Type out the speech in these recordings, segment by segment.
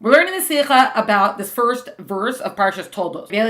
We're learning the Sicha about this first verse of Parshas Toldos. These are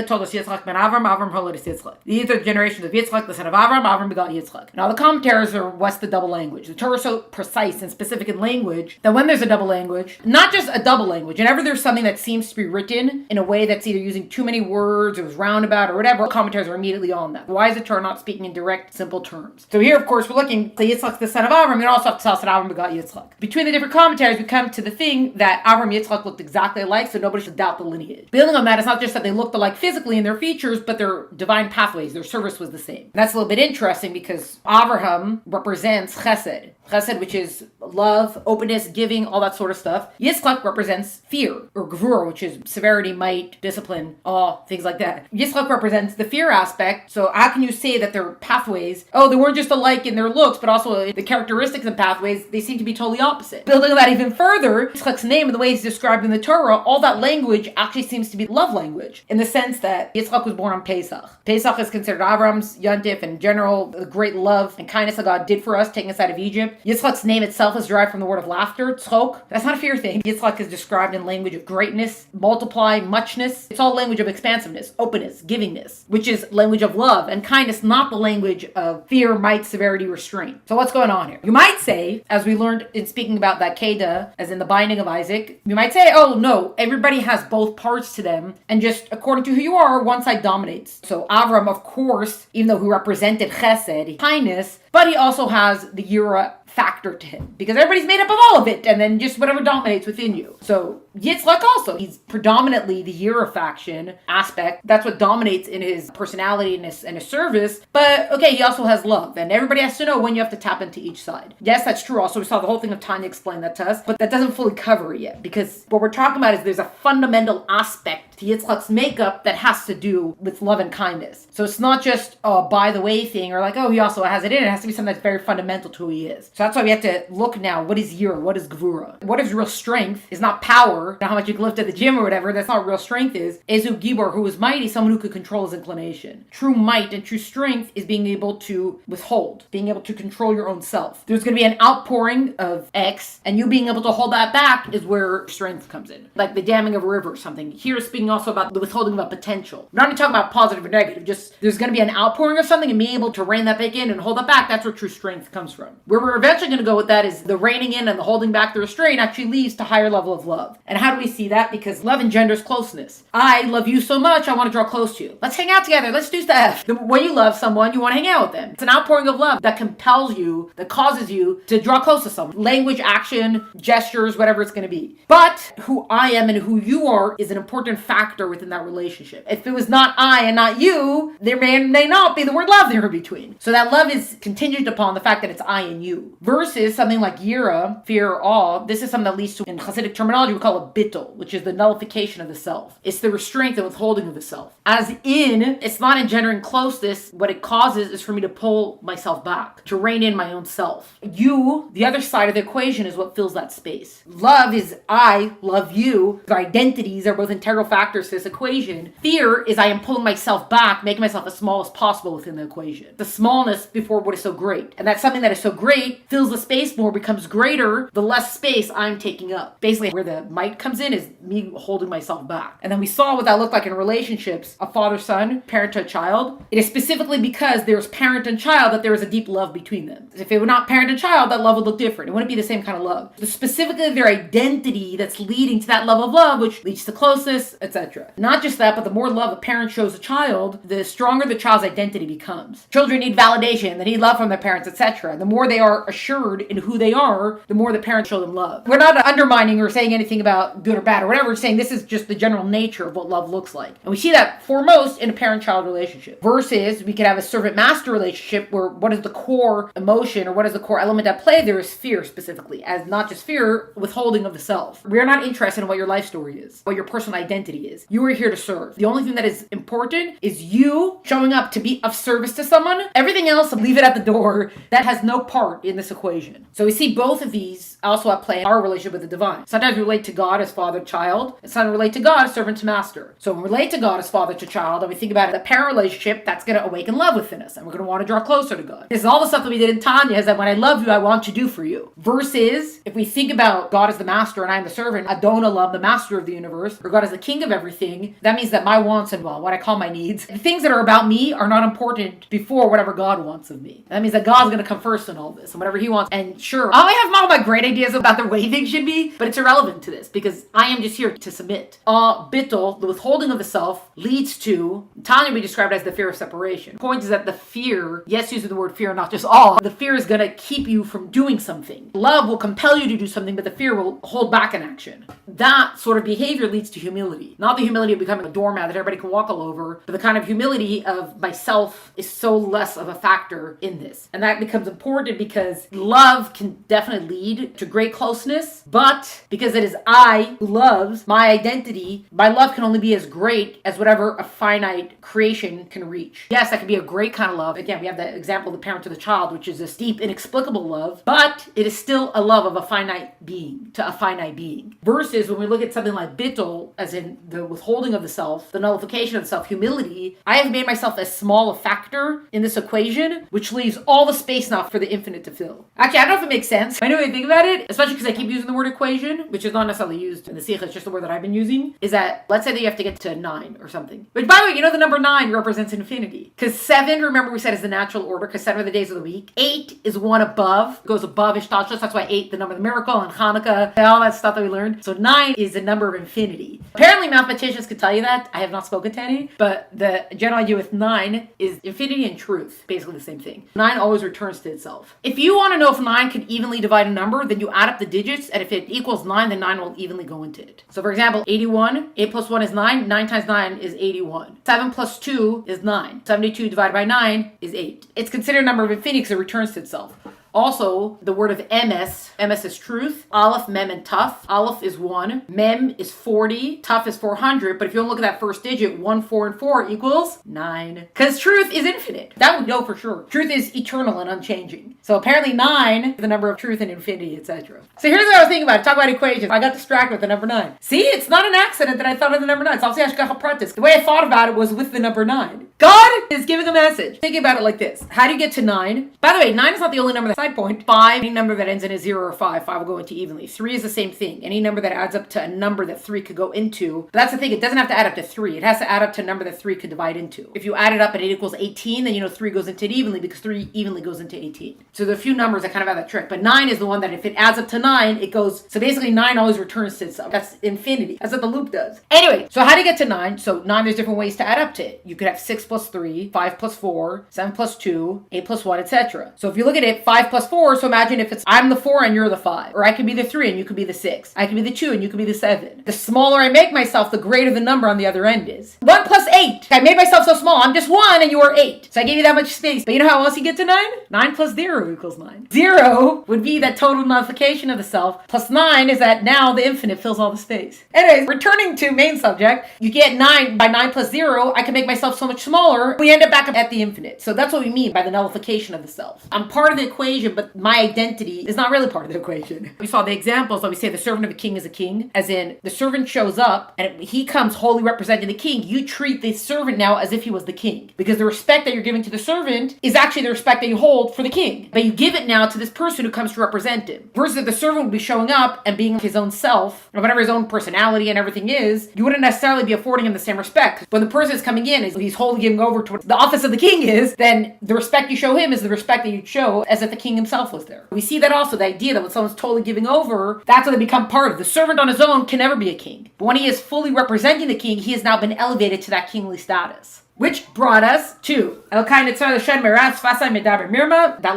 the generations of Yitzchak, the son of Avram begot Yitzchak. Now the commentators are what's the double language. The Torah is so precise and specific in language that when there's a double language, not just a double language, whenever there's something that seems to be written in a way that's either using too many words or was roundabout or whatever, commentators are immediately on that. Why is the Torah not speaking in direct, simple terms? So here, of course, we're looking at Yitzchak, the son of Avram, and also have to tell us that Avram begot Yitzchak. Between the different commentaries, we come to the thing that Avram and Yitzchak looked exactly alike, so nobody should doubt the lineage. Building on that, it's not just that they looked alike physically in their features, but their divine pathways, their service was the same. And that's a little bit interesting because Avraham represents Chesed. Chesed, which is love, openness, giving, all that sort of stuff. Yitzchak represents fear, or gvura, which is severity, might, discipline, awe, things like that. Yitzchak represents the fear aspect, so how can you say that their pathways, they weren't just alike in their looks, but also the characteristics and pathways, they seem to be totally opposite. Building on that even further, Yitzchak's name and the way he's described in the Torah, all that language actually seems to be love language, in the sense that Yitzchak was born on Pesach. Pesach is considered Avram's Yontif, and in general, the great love and kindness that God did for us, taking us out of Egypt. Yitzchak's name itself is derived from the word of laughter, tzchok. That's not a fear thing. Yitzchak is described in language of greatness, multiply, muchness. It's all language of expansiveness, openness, givingness, which is language of love and kindness, not the language of fear, might, severity, restraint. So what's going on here? You might say, as we learned in speaking about that Kedah, as in the binding of Isaac, you might say, oh no, everybody has both parts to them, and just according to who you are, one side dominates. So Avram, of course, even though he represented chesed, kindness, but he also has the Yira factor to him, because everybody's made up of all of it, and then just whatever dominates within you. So Yitzchak also, he's predominantly the Yira faction aspect. That's what dominates in his personality and his service. But okay, he also has love, and everybody has to know when you have to tap into each side. Yes, that's true. Also, we saw the whole thing of Tanya explain that to us, but that doesn't fully cover it yet, because what we're talking about is there's a fundamental aspect to Yitzchak's makeup that has to do with love and kindness. So it's not just a by the way thing, or like, he also has it in it. It has to be something that's very fundamental to who he is. So that's why we have to look now, what is Yira? What is Gvura? What is real strength is not power, not how much you can lift at the gym or whatever. That's not what real strength is. Ezu Gibor, who is mighty, someone who could control his inclination. True might and true strength is being able to withhold, being able to control your own self. There's going to be an outpouring of X, and you being able to hold that back is where strength comes in. Like the damming of a river or something. Here speaking also about the withholding of a potential. We're not even talking about positive or negative, just there's going to be an outpouring of something, and being able to rein that back in and hold that back, that's where true strength comes from. Where we're eventually going to go with that is the reining in and the holding back, the restraint actually leads to higher level of love. And how do we see that? Because love engenders closeness. I love you so much, I want to draw close to you. Let's hang out together. Let's do stuff. When you love someone, you want to hang out with them. It's an outpouring of love that compels you, that causes you to draw close to someone. Language, action, gestures, whatever it's going to be. But who I am and who you are is an important factor within that relationship. If it was not I and not you, there may or may not be the word love there in between. So that love is contingent upon the fact that it's I and you. Versus something like Yira, fear or awe, this is something that leads to, in Hasidic terminology, we call it bittul, which is the nullification of the self. It's the restraint and withholding of the self. As in, it's not engendering closeness. What it causes is for me to pull myself back, to rein in my own self. You, the other side of the equation, is what fills that space. Love is I love you. Our identities are both integral factors to this equation. Fear is I am pulling myself back, making myself as small as possible within the equation. The smallness before what is so great. And that's something that is so great, fills the space more, becomes greater, the less space I'm taking up. Basically, where the might comes in is me holding myself back. And then we saw what that looked like in relationships, a father-son, parent to a child. It is specifically because there's parent and child that there is a deep love between them. If it were not parent and child, that love would look different. It wouldn't be the same kind of love. It's specifically their identity that's leading to that level of love, which leads to closeness, etc. Not just that, but the more love a parent shows a child, the stronger the child's identity becomes. Children need validation, they need love from their parents, etc. The more they are assured in who they are, the more the parents show them love. We're not undermining or saying anything about good or bad or whatever. We're saying this is just the general nature of what love looks like. And we see that foremost in a parent-child relationship. Versus, we could have a servant-master relationship where what is the core emotion or what is the core element at play? There is fear specifically, as not just fear, withholding of the self. We're not interested in what your life story is, what your personal identity is. You are here to serve. The only thing that is important is you showing up to be of service to someone. Everything else, leave it at the door. That has no part in this equation. So we see both of these is also at play in our relationship with the divine. Sometimes we relate to God as father to child, and sometimes we relate to God as servant to master. So when we relate to God as father to child, and we think about it, a parent relationship, that's going to awaken love within us, and we're going to want to draw closer to God. This is all the stuff that we did in Tanya, is that when I love you, I want to do for you. Versus, if we think about God as the master and I am the servant, Adonai love, the master of the universe, or God as the king of everything, that means that my wants and, well, what I call my needs, the things that are about me are not important before whatever God wants of me. That means that God's going to come first in all this, and whatever he wants. And sure, I have all my great ideas about the way things should be, but it's irrelevant to this, because I am just here to submit. Bittul, the withholding of the self, leads to, Tanya we described as the fear of separation. The point is that the fear, yes, using the word fear, not just all, the fear is going to keep you from doing something. Love will compel you to do something, but the fear will hold back an action. That sort of behavior leads to humility. Not the humility of becoming a doormat that everybody can walk all over, but the kind of humility of myself is so less of a factor in this. And that becomes important because love can definitely lead to great closeness, but because it is I who loves, my identity, my love can only be as great as whatever a finite creation can reach. Yes, that can be a great kind of love. Again, we have the example of the parent to the child, which is this deep, inexplicable love, but it is still a love of a finite being to a finite being. Versus when we look at something like bittul, as in the withholding of the self, the nullification of the self, humility, I have made myself as small a factor in this equation, which leaves all the space now for the infinite to fill. Actually, I don't know if it makes sense. I know when I think about it, especially because I keep using the word equation, which is not necessarily used in the Sicha, it's just the word that I've been using, is that, let's say that you have to get to 9 or something. Which, by the way, you know the number 9 represents infinity. Because 7, remember we said, is the natural order, because 7 are the days of the week. 8 is one above, goes above Ishtalshus, that's why 8, the number of the miracle, and Hanukkah, all that stuff that we learned. So 9 is the number of infinity. Apparently mathematicians could tell you that. I have not spoken to any, but the general idea with 9 is infinity and truth, basically the same thing. 9 always returns to itself. If you want to know if 9 can evenly divide a number, then you add up the digits, and if it equals 9, then 9 will evenly go into it. So for example, 81, 8 plus 1 is 9, 9 times 9 is 81. 7 plus 2 is 9. 72 divided by 9 is 8. It's considered a number of infinity because it returns to itself. Also, the word of emes is truth. Aleph, mem, and tuf. Aleph is 1. Mem is 40. Tuf is 400. But if you don't look at that first digit, 1, 4, and 4 equals 9. Because truth is infinite. That we know for sure. Truth is eternal and unchanging. So apparently 9 is the number of truth and infinity, etc. So here's what I was thinking about. Talk about equations. I got distracted with the number 9. See, it's not an accident that I thought of the number 9. It's obviously Hashgacha Pratis. The way I thought about it was with the number 9. God is giving a message. Think about it like this. How do you get to 9? By the way, 9 is not the only number that's side point. 5, any number that ends in a 0 or 5 will go into evenly. 3 is the same thing. Any number that adds up to a number that 3 could go into. But that's the thing. It doesn't have to add up to 3. It has to add up to a number that 3 could divide into. If you add it up and it equals 18, then you know 3 goes into it evenly because 3 evenly goes into 18. So there are a few numbers that kind of have that trick. But 9 is the one that if it adds up to 9, it goes. So basically 9 always returns to itself. That's infinity. That's what the loop does. Anyway, so how do you get to 9? So 9, there's different ways to add up to it. You could have 6 plus 3, 5 plus 4, 7 plus 2, 8 plus 1, etc. So if you look at it, 5 plus 4, so imagine if it's I'm the 4 and you're the 5. Or I could be the 3 and you could be the 6. I could be the 2 and you could be the 7. The smaller I make myself, the greater the number on the other end is. 1 plus 8. I made myself so small. I'm just 1 and you are 8. So I gave you that much space. But you know how else you get to 9? 9 plus 0 equals 9. 0 would be that total nullification of the self. Plus 9 is that now the infinite fills all the space. Anyways, returning to main subject, you get 9 by 9 plus 0. I can make myself so much smaller. We end up back up at the infinite. So that's what we mean by the nullification of the self. I'm part of the equation, but my identity is not really part of the equation. We saw the examples that we say the servant of a king is a king, as in the servant shows up and he comes wholly representing the king. You treat the servant now as if he was the king, because the respect that you're giving to the servant is actually the respect that you hold for the king, but you give it now to this person who comes to represent him. Versus if the servant would be showing up and being his own self, or whatever his own personality and everything is, you wouldn't necessarily be affording him the same respect. When the person is coming in, he's wholly giving over to what the office of the king is, then the respect you show him is the respect that you'd show as if the king himself was there. We see that also, the idea that when someone's totally giving over, that's when they become part of. The servant on his own can never be a king. But when he is fully representing the king, he has now been elevated to that kingly status. Which brought us to that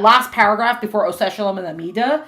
last paragraph before Oseh Shalom and Amida.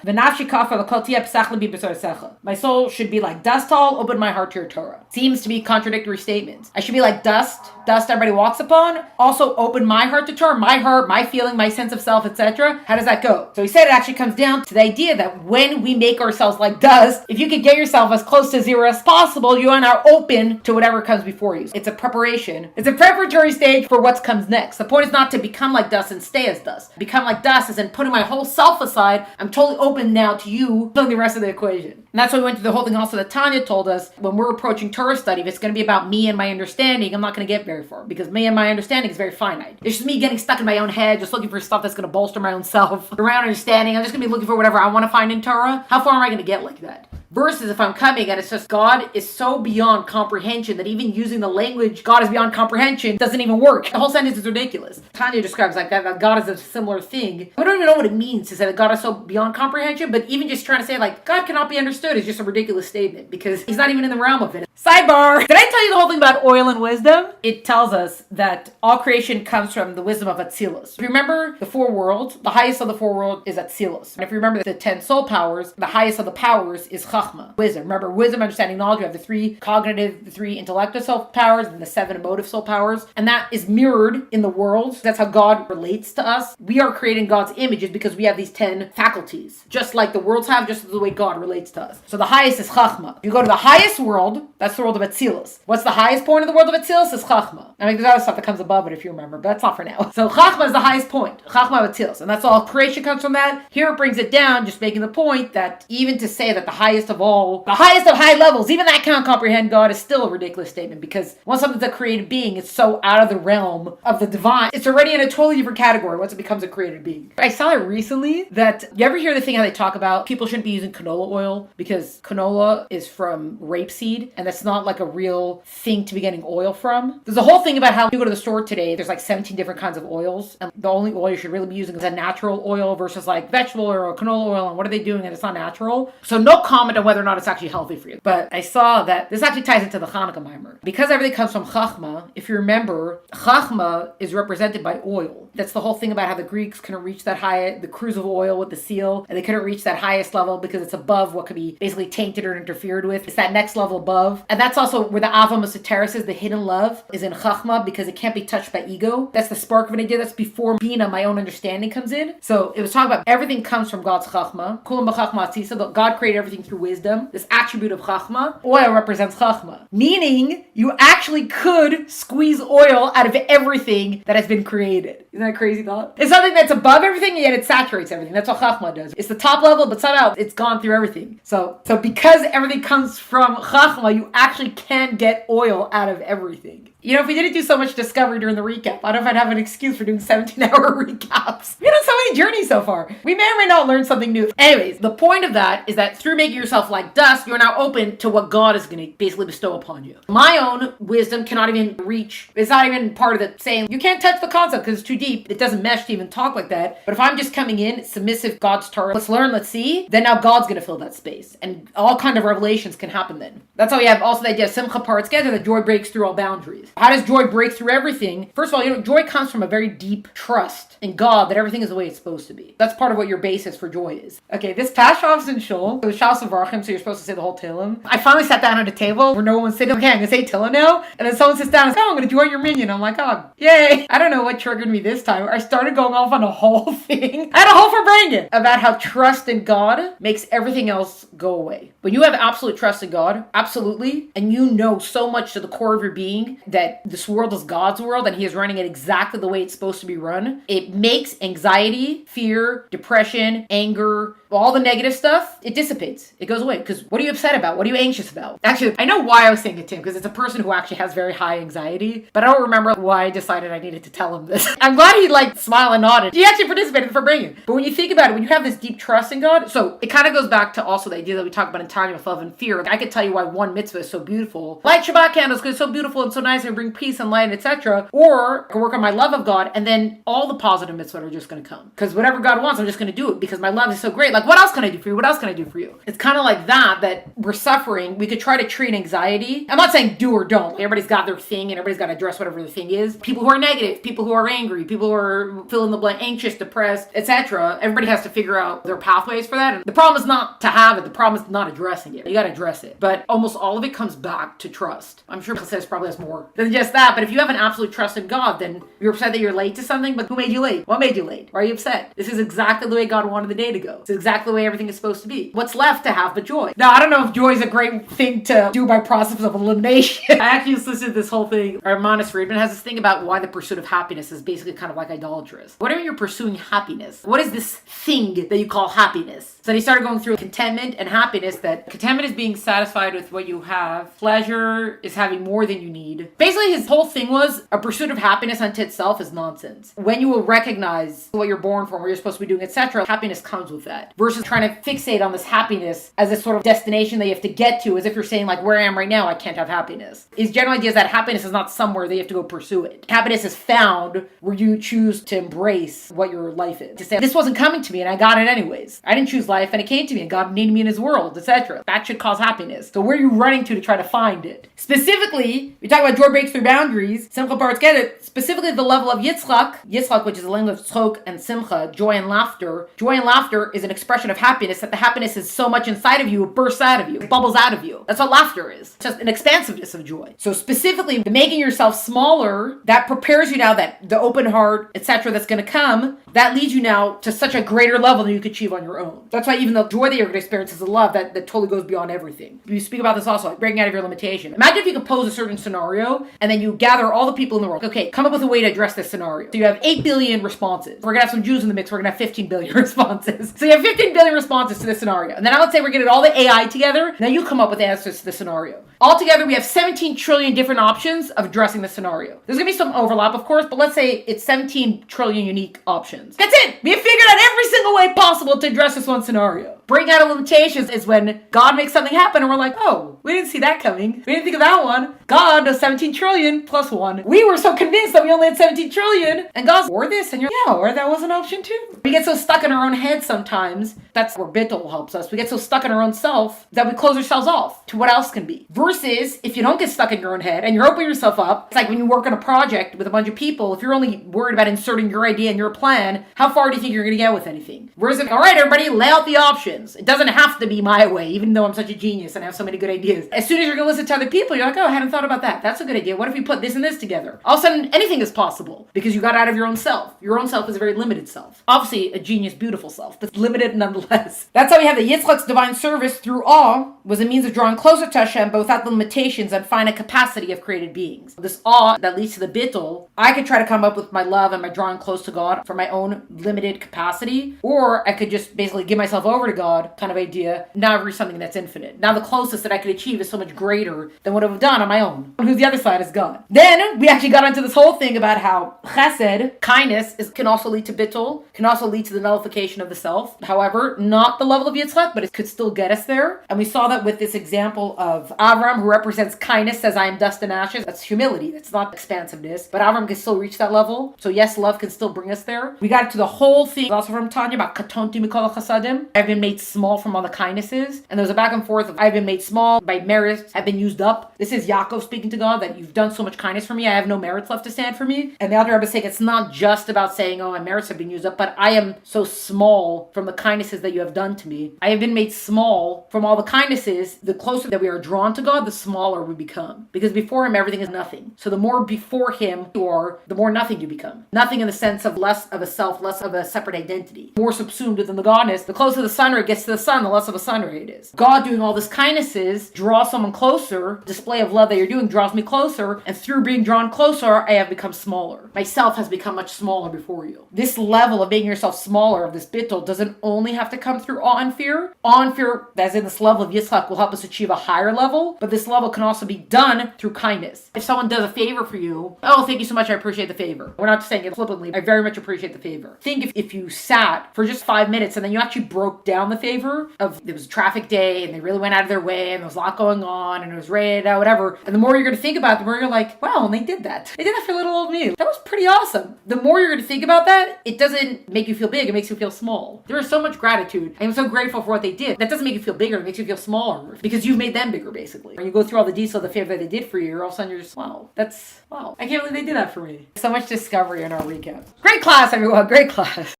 My soul should be like dust, I'll open my heart to your Torah. Seems to be contradictory statements. I should be like dust everybody walks upon. Also open my heart to Torah, my heart, my feeling, my sense of self, etc. How does that go? So he said it actually comes down to the idea that when we make ourselves like dust, if you could get yourself as close to 0 as possible, you are now open to whatever comes before you. It's a preparation. It's a preparatory preparatory stage for what comes next. The point is not to become like dust and stay as dust. Become like dust is in putting my whole self aside. I'm totally open now to you filling the rest of the equation. And that's why we went through the whole thing also that Tanya told us when we're approaching Torah study, if it's going to be about me and my understanding, I'm not going to get very far because me and my understanding is very finite. It's just me getting stuck in my own head, just looking for stuff that's going to bolster my own self. Around understanding, I'm just going to be looking for whatever I want to find in Torah. How far am I going to get like that? Versus if I'm coming and it's just God is so beyond comprehension that even using the language God is beyond comprehension doesn't even work. The whole sentence is ridiculous. Tanya describes like that God is a similar thing. We don't even know what it means to say that God is so beyond comprehension, but even just trying to say like God cannot be understood is just a ridiculous statement because he's not even in the realm of it. Sidebar! Did I tell you the whole thing about oil and wisdom? It tells us that all creation comes from the wisdom of Atzilus. If you remember the four worlds, the highest of the four worlds is Atzilus. And if you remember the 10 soul powers, the highest of the powers is Chachma, wisdom. Remember, wisdom, understanding, knowledge. You have the 3 cognitive, the 3 intellectual soul powers, and the 7 emotive soul powers. And that is mirrored in the world. That's how God relates to us. We are creating God's images because we have these 10 faculties. Just like the worlds have, just the way God relates to us. So the highest is Chachma. You go to the highest world, that's the world of Atzilus. What's the highest point of the world of Atzilus? Is Chachma. I mean, there's other stuff that comes above it if you remember, but that's not for now. So Chachma is the highest point. Chachma of Atzilus. And that's all creation comes from that. Here it brings it down, just making the point that even to say that the highest of all, the highest of high levels, even that can't comprehend God is still a ridiculous statement because once something's a created being, it's so out of the realm of the divine. It's already in a totally different category once it becomes a created being. I saw it recently that, you ever hear the thing how they talk about people shouldn't be using canola oil because canola is from rapeseed and that's not like a real thing to be getting oil from. There's a whole thing about how you go to the store today, there's like 17 different kinds of oils and the only oil you should really be using is a natural oil versus like vegetable oil or canola oil, and what are they doing and it's not natural. So no comment on whether or not it's actually healthy for you. But I saw that this actually ties into the Hanukkah mimer. Because everything comes from Chachma, if you remember, Chachma is represented by oil. That's the whole thing about how the Greeks couldn't reach that high, the cruise of oil with the seal, and they couldn't reach that highest level because it's above what could be basically tainted or interfered with. It's that next level above. And that's also where the Ava Masoteris is, the hidden love, is in Chachma because it can't be touched by ego. That's the spark of an idea. That's before Bina, my own understanding, comes in. So it was talking about everything comes from God's Chachma. Kulam b'Chachma atzisa, God created everything through wisdom. This attribute of Chachma, oil represents Chachma. Meaning, you actually could squeeze oil out of everything that has been created. Isn't that a crazy thought? It's something that's above everything, yet it saturates everything. That's what Chachma does. It's the top level, but somehow it's gone through everything. So because everything comes from Chachma, you actually can get oil out of everything. You know, if we didn't do so much discovery during the recap, I don't know if I'd have an excuse for doing 17-hour recaps. We've done so many journeys so far. We may or may not learn something new. Anyways, the point of that is that through making yourself like dust, you're now open to what God is going to basically bestow upon you. My own wisdom cannot even reach, it's not even part of the saying, you can't touch the concept because it's too deep. It doesn't mesh to even talk like that. But if I'm just coming in, submissive, God's Torah, let's learn, let's see, then now God's going to fill that space. And all kind of revelations can happen then. That's how we have also the idea of Simcha parts together, that joy breaks through all boundaries. How does joy break through everything? First of all, joy comes from a very deep trust in God that everything is the way it's supposed to be. That's part of what your basis for joy is. Okay, this past Shabbos in Shul, it was Shabbos of Varchim, so you're supposed to say the whole Tehillim. I finally sat down at a table where no one was sitting. Okay, I'm going to say Tehillim now. And then someone sits down and says, oh, I'm going to join your minyan. I'm like, oh, yay. I don't know what triggered me this time. I started going off on a whole thing. I had a whole for bringing about how trust in God makes everything else go away. When you have absolute trust in God, absolutely, and you know so much to the core of your being that this world is God's world and he is running it exactly the way it's supposed to be run, it makes anxiety, fear, depression, anger, all the negative stuff, it dissipates. It goes away. Because what are you upset about? What are you anxious about? Actually, I know why I was saying it to him, because it's a person who actually has very high anxiety, but I don't remember why I decided I needed to tell him this. I'm glad he smiled and nodded. He actually participated for bringing. But when you think about it, when you have this deep trust in God, so it kind of goes back to also the idea that we talk about in Tanya with love and fear. Like, I could tell you why one mitzvah is so beautiful. Light Shabbat candles because it's so beautiful and so nice and bring peace and light, etc. Or I can work on my love of God, and then all the positive mitzvahs are just going to come. Because whatever God wants, I'm just going to do it because my love is so great. Like, what else can I do for you? What else can I do for you? It's kind of like that we're suffering. We could try to treat anxiety. I'm not saying do or don't. Everybody's got their thing and everybody's got to address whatever the thing is. People who are negative, people who are angry, people who are fill in the blank, anxious, depressed, etc. Everybody has to figure out their pathways for that. And the problem is not to have it. The problem is not addressing it. You got to address it. But almost all of it comes back to trust. I'm sure Chassidus probably has more than just that. But if you have an absolute trust in God, then you're upset that you're late to something. But who made you late? What made you late? Why are you upset? This is exactly the way God wanted the day to go. It's exactly exactly the way everything is supposed to be. What's left to have but joy? Now, I don't know if joy is a great thing to do by process of elimination. I actually just listened to this whole thing. Our Manis Friedman has this thing about why the pursuit of happiness is basically kind of like idolatrous. Whenever you're pursuing happiness, what is this thing that you call happiness? So he started going through contentment and happiness, that contentment is being satisfied with what you have. Pleasure is having more than you need. Basically, his whole thing was a pursuit of happiness unto itself is nonsense. When you will recognize what you're born for, what you're supposed to be doing, etc., happiness comes with that. Versus trying to fixate on this happiness as a sort of destination that you have to get to, as if you're saying, like, where I am right now, I can't have happiness. His general idea is that happiness is not somewhere that you have to go pursue it. Happiness is found where you choose to embrace what your life is. To say, this wasn't coming to me and I got it anyways. I didn't choose life and it came to me and God needed me in his world, etc. That should cause happiness. So where are you running to try to find it? Specifically, we talk about joy breaks through boundaries. Simcha parts get it. Specifically the level of Yitzchak, which is the language of tzchok and simcha, joy and laughter. Joy and laughter is an expression of happiness, that the happiness is so much inside of you, it bursts out of you, it bubbles out of you. That's what laughter is. It's just an expansiveness of joy. So specifically, making yourself smaller, that prepares you now that the open heart, etc., that's going to come, that leads you now to such a greater level than you could achieve on your own. That's why even the joy that you're going to experience is a love that totally goes beyond everything. You speak about this also, like breaking out of your limitation. Imagine if you could pose a certain scenario and then you gather all the people in the world. Okay, come up with a way to address this scenario. So you have 8 billion responses. We're going to have some Jews in the mix. We're going to have 15 billion responses. So you have 15 billion responses to this scenario. And then I would say we're getting all the AI together. Now you come up with answers to the scenario. Altogether, we have 17 trillion different options of addressing the scenario. There's going to be some overlap, of course, but let's say it's 17 trillion unique options. That's it! We have figured out every single way possible to address this one scenario. Breaking out of limitations is when God makes something happen and we're like, oh, we didn't see that coming. We didn't think of that one. God does 17 trillion plus one. We were so convinced that we only had 17 trillion and God's, or this, and you're, yeah, or that was an option too. We get so stuck in our own head sometimes. That's where Bittul helps us. We get so stuck in our own self that we close ourselves off to what else can be. Versus, if you don't get stuck in your own head and you're opening yourself up, it's like when you work on a project with a bunch of people, if you're only worried about inserting your idea and your plan, how far do you think you're going to get with anything? Whereas if, all right, everybody, lay out the options. It doesn't have to be my way, even though I'm such a genius and I have so many good ideas. As soon as you're going to listen to other people, you're like, oh, I hadn't thought about that. That's a good idea. What if we put this and this together? All of a sudden, anything is possible because you got out of your own self. Your own self is a very limited self. Obviously, a genius, beautiful self, but limited nonetheless. That's how we have the Yitzchak's divine service through awe was a means of drawing closer to Hashem, but without the limitations and finite capacity of created beings. This awe that leads to the bittul, I could try to come up with my love and my drawing close to God for my own limited capacity, or I could just basically give myself over to God kind of idea. Now I've reached something that's infinite. Now the closest that I could achieve is so much greater than what I've done on my own. Who's the other side is God. Then we actually got into this whole thing about how chesed, kindness, can also lead to bittul, can also lead to the nullification of the self. However, not the level of Yitzchak, but it could still get us there. And we saw that with this example of Avram, who represents kindness, says, I am dust and ashes. That's humility. That's not expansiveness. But Avram can still reach that level. So yes, love can still bring us there. We got to the whole thing also from Tanya about katonti mikol chasadim. I've been made small from all the kindnesses. And there's a back and forth of I've been made small by merits. I've been used up. This is Yaakov speaking to God that you've done so much kindness for me. I have no merits left to stand for me. And the other Rebbe is saying it's not just about saying, oh, my merits have been used up, but I am so small from the kindnesses that you have done to me. I have been made small from all the kindnesses. The closer that we are drawn to God, the smaller we become. Because before him, everything is nothing. So the more before him you are, the more nothing you become. Nothing in the sense of less of a self, less of a separate identity. More subsumed within the Godness. The closer the sun ray gets to the sun, the less of a sun ray it is. God doing all this kindnesses draws someone closer. Display of love that you're doing draws me closer. And through being drawn closer, I have become smaller. Myself has become much smaller before you. This level of making yourself smaller, of this bittul, doesn't only have to come through awe and fear. Awe and fear, as in this level of Yitzchak, will help us achieve a higher level, but this level can also be done through kindness. If someone does a favor for you, oh, thank you so much, I appreciate the favor. We're not saying it flippantly, I very much appreciate the favor. Think if you sat for just 5 minutes and then you actually broke down the favor of, it was a traffic day and they really went out of their way and there was a lot going on and it was rated out, whatever. And the more you're going to think about it, the more you're like, wow, and they did that. They did that for little old me. That was pretty awesome. The more you're going to think about that, it doesn't make you feel big, it makes you feel small. There is so much gratitude. I'm so grateful for what they did. That doesn't make you feel bigger, it makes you feel smaller because you've made them bigger, basically. When you go through all the details of the favor that they did for you, all of a sudden you're just, wow, I can't believe they did that for me. So much discovery in our recap. Great class, everyone. Great class.